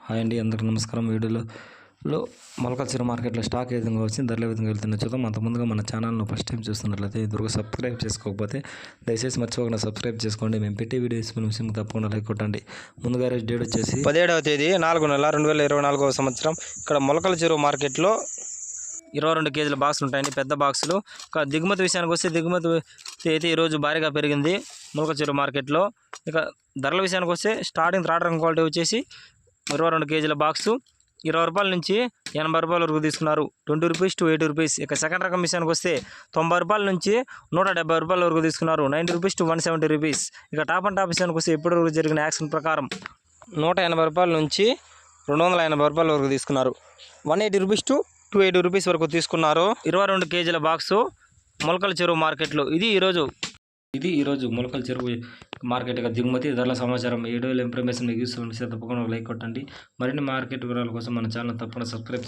Hi అండి, అందరికీ నమస్కారం. వీడియోలో మొలకల్చర్ మార్కెట్లో స్టాక్ ఏ విధంగా వచ్చింది, ధరలు ఏ విధంగా వెళ్తుందో చూద్దాం. అంతకుముందుగా మన ఛానల్ను ఫస్ట్ టైం చూస్తున్నట్లయితే ఇదివరకు సబ్స్క్రైబ్ చేసుకోకపోతే దయచేసి మర్చిపోకుండా సబ్స్క్రైబ్ చేసుకోండి. మేము పెట్టే వీడియోస్ నిమిషం తప్పకుండా లైక్ కొట్టండి. ముందుగా రోజు డేట్ వచ్చేసి 17వ తేదీ 4 నెల 2024వ సంవత్సరం. ఇక్కడ మొలకల చెరువు మార్కెట్లో 22 కేజీల బాక్సులు ఉంటాయండి, పెద్ద బాక్సులు. ఇక దిగుమతి విషయానికి వస్తే దిగుమతి అయితే ఈరోజు భారీగా పెరిగింది మొలకల చెరువు మార్కెట్లో. ఇక ధరల విషయానికి వస్తే స్టార్టింగ్ థర్డ్ రంగ్ క్వాలిటీ వచ్చేసి 22 కేజీల బాక్సు 20 రూపాయల నుంచి 80 రూపాయల వరకు తీసుకున్నారు, 20 రూపీస్ టు 80 రూపీస్. ఇక సెకండ్ రకం విషయానికి వస్తే 90 రూపాయల నుంచి 170 రూపాయల వరకు తీసుకున్నారు, 90 రూపీస్ టు 170 రూపీస్. ఇక టాప్ అండ్ టాప్ విషయానికి వస్తే ఇప్పటివరకు జరిగిన యాక్షన్ ప్రకారం 180 రూపాయల నుంచి 280 రూపాయల వరకు తీసుకున్నారు, 180 రూపీస్ టు 280 రూపీస్ వరకు తీసుకున్నారు. 22 కేజీల బాక్సు మొలకల చెరువు మార్కెట్లో ఇది ఈరోజు మొలకల చెరువు మార్కెట్ దిగుమతి ధరల సమాచారం. వీడియోలో ఇన్ఫర్మేషన్ మీకు యూస్ఫుల్ తప్పకుండా లైక్ కొట్టండి. మరిన్ని మార్కెట్ వివరాల కోసం మన ఛానల్ తప్పకుండా సబ్స్క్రైబ్